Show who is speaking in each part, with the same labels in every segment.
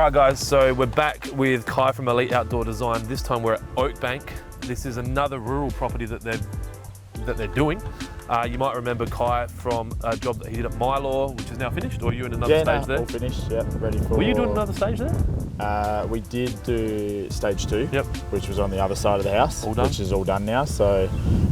Speaker 1: Alright guys, so we're back with Kai from Elite Outdoor Design. This time we're at Oakbank. This is another rural property that they're doing. You might remember Kai from a job that he did at Mylor, which is now finished, or are you in another stage there?
Speaker 2: All finished, yeah, ready for...
Speaker 1: Were you doing another stage there?
Speaker 2: We did do stage 2,
Speaker 1: yep,
Speaker 2: which was on the other side of the house,
Speaker 1: all done?
Speaker 2: Which is all done now. So,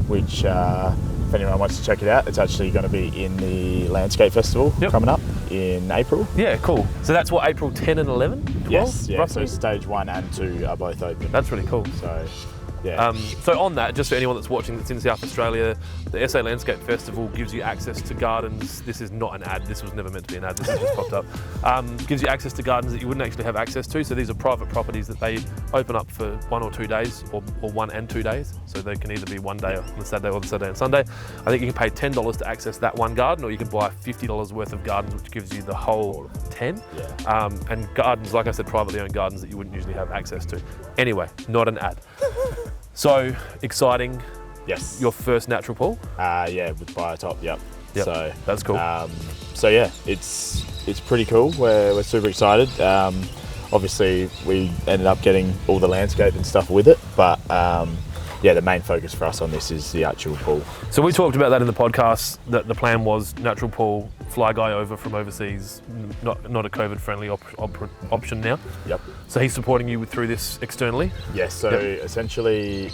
Speaker 2: which, if anyone wants to check it out, it's actually going to be in the Landscape Festival, yep, coming up in April.
Speaker 1: Yeah, cool. So that's what, April 10 and 11? 12,
Speaker 2: yes, yeah,
Speaker 1: roughly?
Speaker 2: so stage 1 and 2 are both open.
Speaker 1: That's really cool.
Speaker 2: So, yeah.
Speaker 1: So on that, just for anyone that's watching that's in South Australia, the SA Landscape Festival gives you access to gardens. This is not an ad, this was never meant to be an ad, this has just popped up. Gives you access to gardens that you wouldn't actually have access to. So these are private properties that they open up for 1 or 2 days, or 1 and 2 days. So they can either be one day on the Saturday or the Saturday and Sunday. I think you can pay $10 to access that one garden, or you can buy $50 worth of gardens, which gives you the whole 10.
Speaker 2: Yeah.
Speaker 1: And gardens, like I said, privately owned gardens that you wouldn't usually have access to. Anyway, not an ad. So, exciting.
Speaker 2: Yes.
Speaker 1: Your first natural pool?
Speaker 2: Yeah, with Biotop, yep. So
Speaker 1: that's cool.
Speaker 2: So yeah, it's pretty cool. We're super excited. Obviously, we ended up getting all the landscape and stuff with it, but yeah, the main focus for us on this is the actual pool.
Speaker 1: So we talked about that in the podcast, that the plan was natural pool, fly guy over from overseas, not a COVID-friendly option now.
Speaker 2: Yep.
Speaker 1: So he's supporting you through this externally?
Speaker 2: Yes, so essentially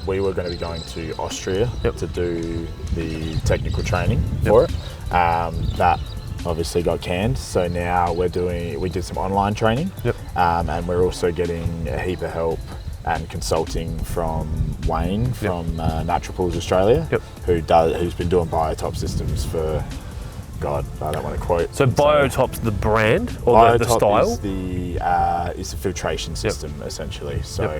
Speaker 2: we were going to be going to Austria to do the technical training for it. That obviously got canned, so now we did some online training, and we're also getting a heap of help and consulting from Wayne from Natural Pools Australia, who's been doing Biotop systems for, God, I don't want to quote.
Speaker 1: So Biotop's the brand or the style?
Speaker 2: Is the filtration system essentially. So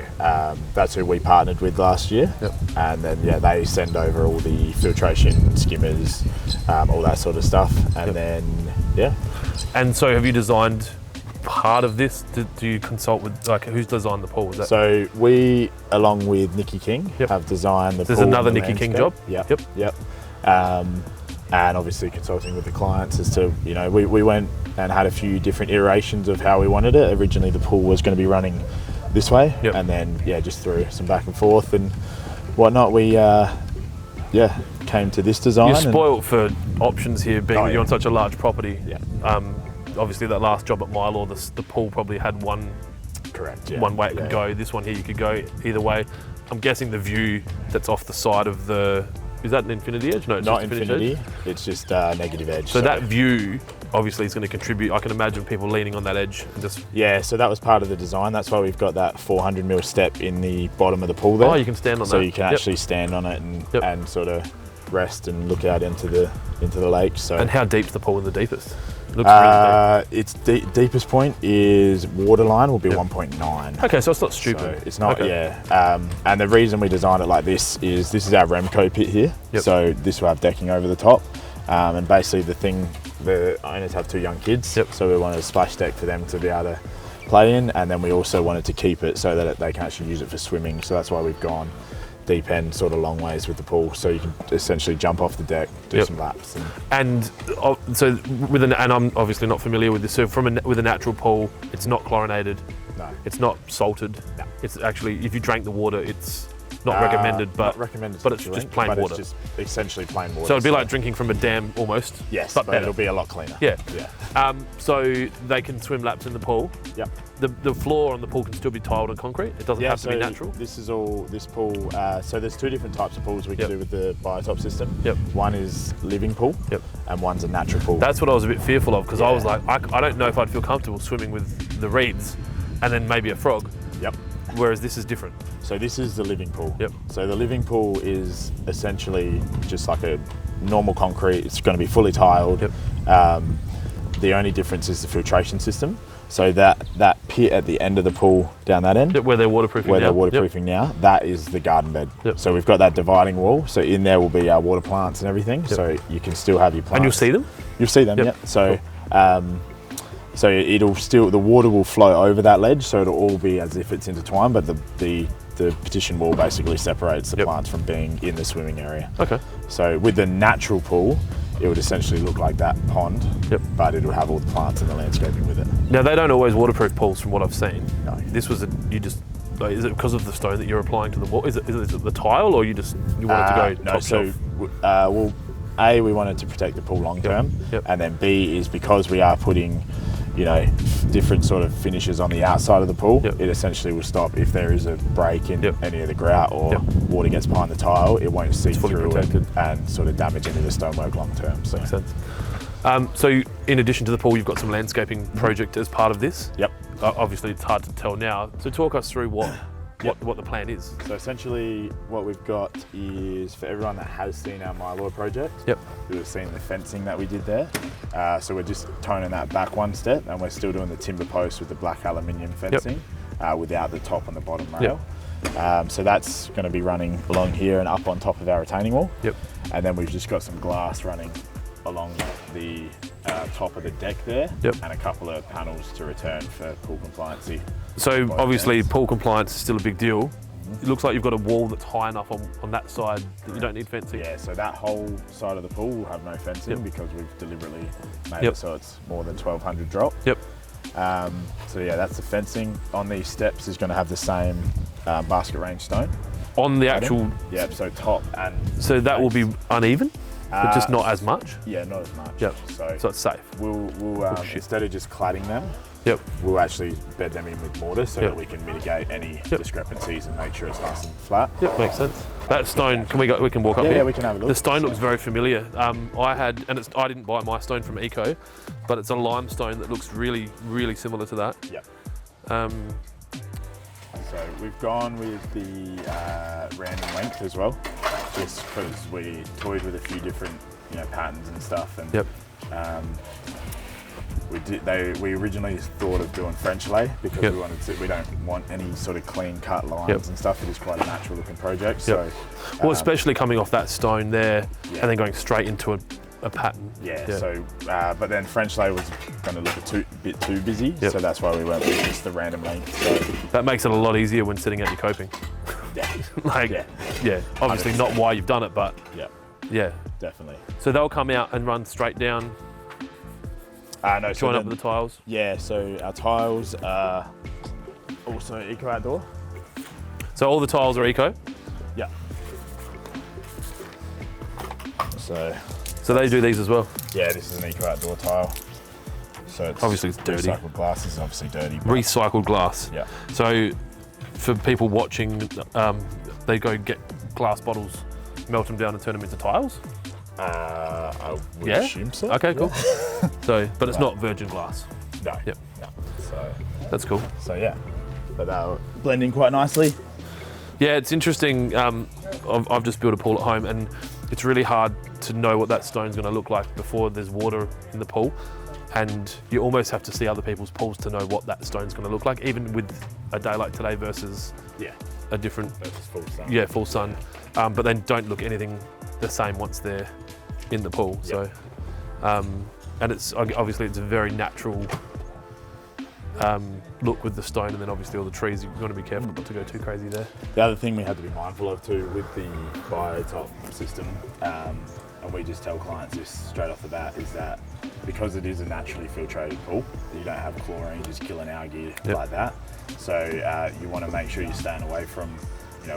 Speaker 2: that's who we partnered with last year, and then they send over all the filtration skimmers, all that sort of stuff, and then
Speaker 1: And so have you designed part of this? Do you consult with, like, who's designed the pool?
Speaker 2: So we, along with Nikki King, have designed the pool.
Speaker 1: There's another Nikki King job?
Speaker 2: Yep. And obviously consulting with the clients as to, we went and had a few different iterations of how we wanted it. Originally the pool was going to be running this way, and then just through some back and forth and whatnot, we came to this design.
Speaker 1: You're spoiled for options here, being that you're on such a large property. Obviously that last job at Mylor, the pool probably had one way it could go. This one here, you could go either way. I'm guessing the view that's off the side of is that an infinity edge? No, it's
Speaker 2: not
Speaker 1: just
Speaker 2: infinity.
Speaker 1: Edge.
Speaker 2: It's just negative edge.
Speaker 1: So that view obviously is going to contribute. I can imagine people leaning on that edge and just...
Speaker 2: Yeah, so that was part of the design. That's why we've got that 400mm step in the bottom of the pool there.
Speaker 1: Oh, you can stand on that.
Speaker 2: So you can actually stand on it and sort of rest and look out into the lake. So. And
Speaker 1: how deep's the pool in the deepest? Looks really deep.
Speaker 2: Its deepest point is waterline will be 1.9.
Speaker 1: Okay, so it's not stupid.
Speaker 2: So it's not, and the reason we designed it like this is our Remco pit here. So this will have decking over the top, and basically the owners have 2 young kids, so we wanted a splash deck for them to be able to play in, and then we also wanted to keep it so that they can actually use it for swimming. So that's why we've gone deep end, sort of long ways with the pool, so you can essentially jump off the deck, do some laps.
Speaker 1: And so and I'm obviously not familiar with this. So with a natural pool, it's not chlorinated.
Speaker 2: No.
Speaker 1: It's not salted.
Speaker 2: No.
Speaker 1: It's actually, if you drank the water, it's not recommended, but it's just plain water.
Speaker 2: It's just essentially plain water.
Speaker 1: So it'd be like drinking from a dam almost.
Speaker 2: Yes,
Speaker 1: but
Speaker 2: it'll be a lot cleaner.
Speaker 1: Yeah. So they can swim laps in the pool.
Speaker 2: Yep.
Speaker 1: The floor on the pool can still be tiled and concrete. It doesn't have to be natural.
Speaker 2: This pool. So there's 2 different types of pools we can do with the Biotop system. One is living pool. And one's a natural pool.
Speaker 1: That's what I was a bit fearful of, because I was like, I don't know if I'd feel comfortable swimming with the reeds and then maybe a frog. Whereas this is different.
Speaker 2: So this is the living pool. So the living pool is essentially just like a normal concrete. It's going to be fully tiled. The only difference is the filtration system. So that pit at the end of the pool down that end,
Speaker 1: where they're waterproofing
Speaker 2: now, that is the garden bed. So we've got that dividing wall. So in there will be our water plants and everything. So you can still have your plants.
Speaker 1: And you'll see them?
Speaker 2: You'll see them, So so the water will flow over that ledge, so it'll all be as if it's intertwined, but the partition wall basically separates the plants from being in the swimming area.
Speaker 1: Okay.
Speaker 2: So with the natural pool, it would essentially look like that pond, but it'll have all the plants and the landscaping with it.
Speaker 1: Now they don't always waterproof pools from what I've seen.
Speaker 2: No.
Speaker 1: This was is it because of the stone that you're applying to the wall? Is it the tile, or you want it to go
Speaker 2: no,
Speaker 1: top
Speaker 2: so
Speaker 1: shelf?
Speaker 2: well, A, we wanted to protect the pool long term, and then B is because we are putting, different sort of finishes on the outside of the pool. It essentially will stop if there is a break in any of the grout or water gets behind the tile. It won't seep through and sort of damage any of the stonework long term. So.
Speaker 1: Makes sense. So in addition to the pool, you've got some landscaping project as part of this.
Speaker 2: Yep.
Speaker 1: Obviously, it's hard to tell now. So talk us through what the plan is.
Speaker 2: So essentially what we've got is, for everyone that has seen our Mylord project, who have seen the fencing that we did there. So we're just toning that back one step, and we're still doing the timber post with the black aluminium fencing without the top and the bottom rail. So that's going to be running along here and up on top of our retaining wall. And then we've just got some glass running along the top of the deck there, and a couple of panels to return for pool compliancy.
Speaker 1: So obviously pool compliance is still a big deal. It looks like you've got a wall that's high enough on that side that you don't need fencing.
Speaker 2: Yeah, so that whole side of the pool will have no fencing because we've deliberately made it so it's more than 1,200 drop. So yeah, that's the fencing. On these steps is going to have the same basket range stone. On the
Speaker 1: actual...
Speaker 2: Yeah, so top and...
Speaker 1: So that will be uneven? But just not as much?
Speaker 2: Yeah, not as much.
Speaker 1: So it's safe.
Speaker 2: We'll instead of just cladding them, we'll actually bed them in with mortar so that we can mitigate any discrepancies and make sure it's nice and flat.
Speaker 1: Makes sense. That stone, we can walk up here?
Speaker 2: Yeah, we can have a look.
Speaker 1: The stone looks very familiar. I didn't buy my stone from Eco, but it's a limestone that looks really, really similar to that.
Speaker 2: So we've gone with the random length as well, just because we toyed with a few different patterns and stuff, and we originally thought of doing French lay because we don't want any sort of clean cut lines and stuff. It is quite a natural looking project. So
Speaker 1: well, especially coming off that stone there and then going straight into a pattern.
Speaker 2: So but then French lay was going to look a bit too busy, so that's why we went with just the random length. So
Speaker 1: that makes it a lot easier when sitting out your coping. Obviously 100%. Not why you've done it, but
Speaker 2: definitely.
Speaker 1: So they'll come out and run straight down.
Speaker 2: No,
Speaker 1: join up with the tiles.
Speaker 2: Yeah, so our tiles are also Eco Outdoor.
Speaker 1: So all the tiles are Eco. So they do these as well?
Speaker 2: Yeah, this is an Eco Outdoor tile. So it's
Speaker 1: obviously it's dirty.
Speaker 2: Recycled glass is obviously dirty.
Speaker 1: Recycled glass.
Speaker 2: Yeah.
Speaker 1: So for people watching, they go get glass bottles, melt them down and turn them into tiles?
Speaker 2: I would assume so.
Speaker 1: Okay, cool. But it's not virgin glass?
Speaker 2: No.
Speaker 1: No.
Speaker 2: So
Speaker 1: that's cool.
Speaker 2: So yeah, but they'll blend in quite nicely.
Speaker 1: Yeah, it's interesting. I've just built a pool at home, and it's really hard to know what that stone's going to look like before there's water in the pool. And you almost have to see other people's pools to know what that stone's going to look like, even with a day like today versus a different...
Speaker 2: Versus full sun.
Speaker 1: Yeah, full sun. But then don't look anything the same once they're in the pool. So, and it's obviously it's a very natural look with the stone, and then obviously all the trees. You've got to be careful not to go too crazy there.
Speaker 2: The other thing we had to be mindful of too with the biotop system, and we just tell clients this straight off the bat, is that because it is a naturally filtrated pool, you don't have chlorine just killing algae like that. So you want to make sure you're staying away from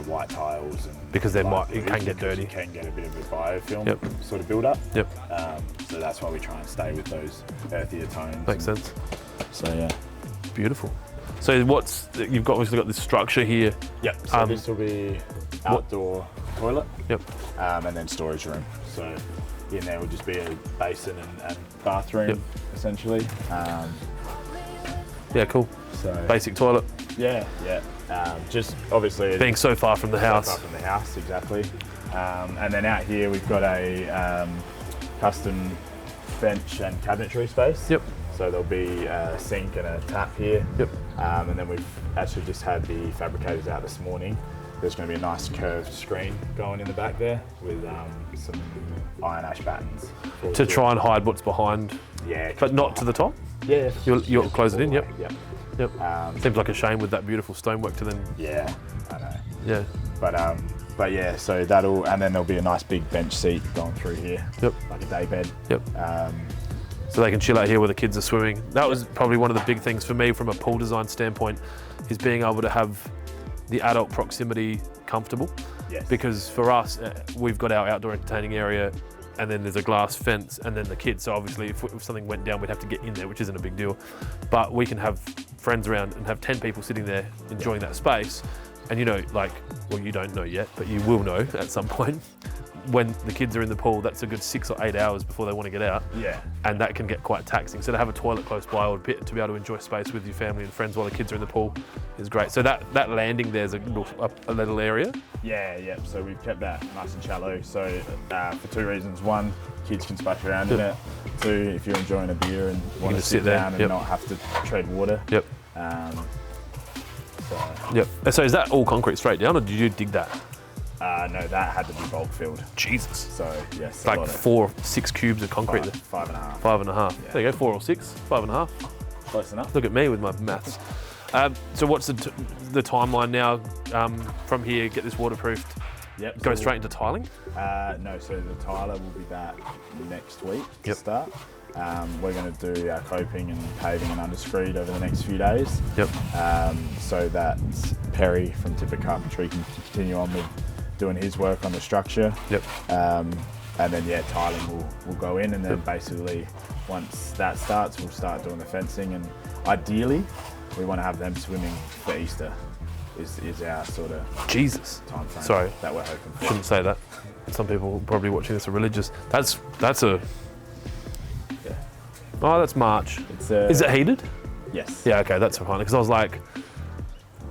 Speaker 2: white tiles, and
Speaker 1: because it can get dirty.
Speaker 2: You can get a bit of a biofilm sort of build up. So that's why we try and stay with those earthier tones.
Speaker 1: Makes sense.
Speaker 2: So yeah.
Speaker 1: Beautiful. So you've obviously got this structure here.
Speaker 2: So this will be outdoor toilet.
Speaker 1: And
Speaker 2: then storage room. So in there will just be a basin and bathroom essentially.
Speaker 1: Cool.
Speaker 2: So
Speaker 1: basic toilet.
Speaker 2: Just obviously
Speaker 1: being so far from the house.
Speaker 2: So far from the house, exactly. And then out here we've got a custom bench and cabinetry space. So there'll be a sink and a tap here. And then we've actually just had the fabricators out this morning. There's going to be a nice curved screen going in the back there with some iron ash battens.
Speaker 1: To try and hide what's behind. But not to the top? You'll close it in,
Speaker 2: Yep.
Speaker 1: Seems like a shame with that beautiful stonework to then...
Speaker 2: Yeah, I know.
Speaker 1: Yeah.
Speaker 2: But But yeah, so that'll, and then there'll be a nice big bench seat going through here.
Speaker 1: Yep.
Speaker 2: Like a day bed.
Speaker 1: Yep. So they can chill out here where the kids are swimming. That was probably one of the big things for me from a pool design standpoint, is being able to have the adult proximity comfortable.
Speaker 2: Yes.
Speaker 1: Because for us, we've got our outdoor entertaining area, and then there's a glass fence, and then the kids. So obviously, if something went down, we'd have to get in there, which isn't a big deal. But we can have friends around and have 10 people sitting there enjoying that space. And you know, like, well, you don't know yet, but you will know at some point. When the kids are in the pool, that's a good 6 or 8 hours before they want to get out.
Speaker 2: Yeah.
Speaker 1: And that can get quite taxing. So to have a toilet close by, or to be able to enjoy space with your family and friends while the kids are in the pool is great. So that landing there's a little area.
Speaker 2: Yeah. So we've kept that nice and shallow. So for 2 reasons: 1, kids can splash around in it. 2, if you're enjoying a beer and want to sit down and not have to tread water.
Speaker 1: Yep. So is that all concrete straight down, or did you dig that?
Speaker 2: No, that had to be bulk filled.
Speaker 1: Jesus.
Speaker 2: So yes,
Speaker 1: Like 4 or 6 cubes of concrete.
Speaker 2: 5.5.
Speaker 1: 5.5.
Speaker 2: Yeah.
Speaker 1: There you go, 4 or 6, 5.5.
Speaker 2: Close enough.
Speaker 1: Look at me with my maths. So what's the timeline now from here? Get this waterproofed.
Speaker 2: Yep.
Speaker 1: Go straight into tiling.
Speaker 2: No, so the tiler will be back next week to
Speaker 1: Yep.
Speaker 2: start. We're going to do our coping and paving and underscreed over the next few days.
Speaker 1: Yep.
Speaker 2: So that Perry from Tipper Carpentry can continue on with doing his work on the structure.
Speaker 1: Yep.
Speaker 2: And then tiling will go in, and then basically once that starts, we'll start doing the fencing, and ideally we want to have them swimming for Easter. Is our sort of
Speaker 1: Jesus.
Speaker 2: time frame.
Speaker 1: Sorry.
Speaker 2: That we're hoping for.
Speaker 1: Shouldn't say that. Some people probably watching this are religious. That's a.
Speaker 2: Yeah.
Speaker 1: Oh, that's March.
Speaker 2: It's
Speaker 1: Is it heated?
Speaker 2: Yes.
Speaker 1: Yeah. Okay, that's fine. Because I was like,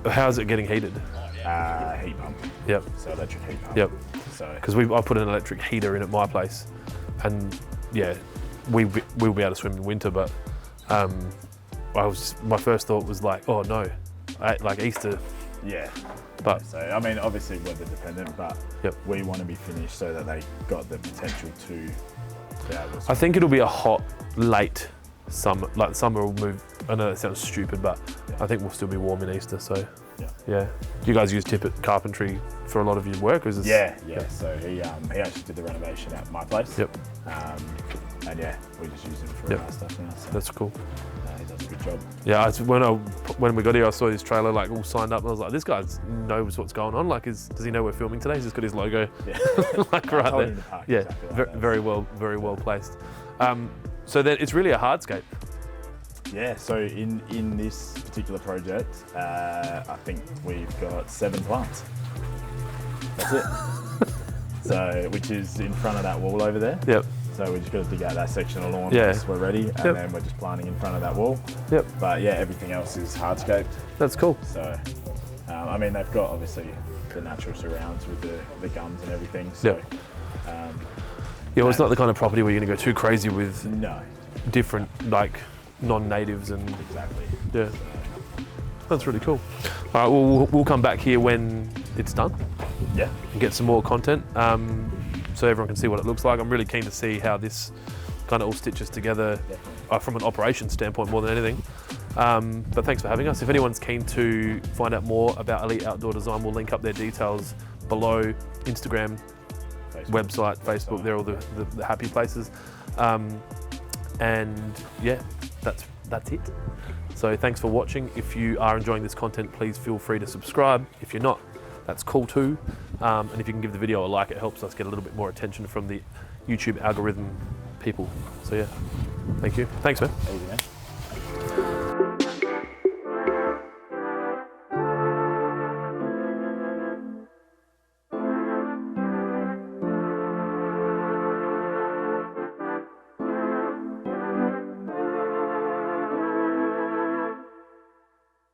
Speaker 1: how's it getting heated?
Speaker 2: Heat pump.
Speaker 1: Yep.
Speaker 2: So electric heat pump.
Speaker 1: Yep.
Speaker 2: So
Speaker 1: Because I put an electric heater in at my place, and yeah, we'll be able to swim in winter. But my first thought was like, oh no, like Easter.
Speaker 2: yeah.
Speaker 1: But
Speaker 2: So I mean, obviously weather dependent, but
Speaker 1: Yep.
Speaker 2: we want to be finished so that they got the potential to be able to.
Speaker 1: I think it'll be a hot late summer. Like summer will move. I know that sounds stupid, but I think we'll still be warm in Easter. So yeah. Do you guys use Tippett Carpentry for a lot of your work? Or is this,
Speaker 2: Yeah. So he actually did the renovation at my place.
Speaker 1: Yep.
Speaker 2: And yeah, we just use him for our stuff now. So
Speaker 1: That's cool.
Speaker 2: he does a good job.
Speaker 1: Yeah, when we got here, I saw his trailer like all signed up, and I was like, this guy knows what's going on. Like, does he know we're filming today? He's just got his logo,
Speaker 2: Yeah.
Speaker 1: like
Speaker 2: I
Speaker 1: right
Speaker 2: told
Speaker 1: there.
Speaker 2: him to park
Speaker 1: Yeah,
Speaker 2: exactly like that.
Speaker 1: very well placed. So then it's really a hardscape.
Speaker 2: Yeah, so in this particular project, I think we've got 7 plants. That's it. So, which is in front of that wall over there.
Speaker 1: Yep.
Speaker 2: So we just got to dig out that section of lawn
Speaker 1: Yeah.
Speaker 2: once we're ready, and then we're just planting in front of that wall.
Speaker 1: Yep.
Speaker 2: But yeah, everything else is hardscaped.
Speaker 1: That's cool.
Speaker 2: So, I mean, they've got obviously the natural surrounds with the gums and everything. So,
Speaker 1: Yep. Yeah, well, it's not the kind of property where you're going to go too crazy with
Speaker 2: no,
Speaker 1: different like non-natives and
Speaker 2: exactly.
Speaker 1: yeah. That's really cool. All right, well, we'll come back here when it's done
Speaker 2: Yeah.
Speaker 1: and get some more content so everyone can see what it looks like. I'm really keen to see how this kind of all stitches together from an operations standpoint more than anything. But thanks for having us. If anyone's keen to find out more about Elite Outdoor Design, we'll link up their details below. Instagram, website, Facebook, they're all the happy places. And yeah, that's it. So thanks for watching. If you are enjoying this content, please feel free to subscribe. If you're not, that's cool too. And if you can give the video a like, it helps us get a little bit more attention from the YouTube algorithm people. So yeah, thank you. Thanks, man.
Speaker 2: Easy, man.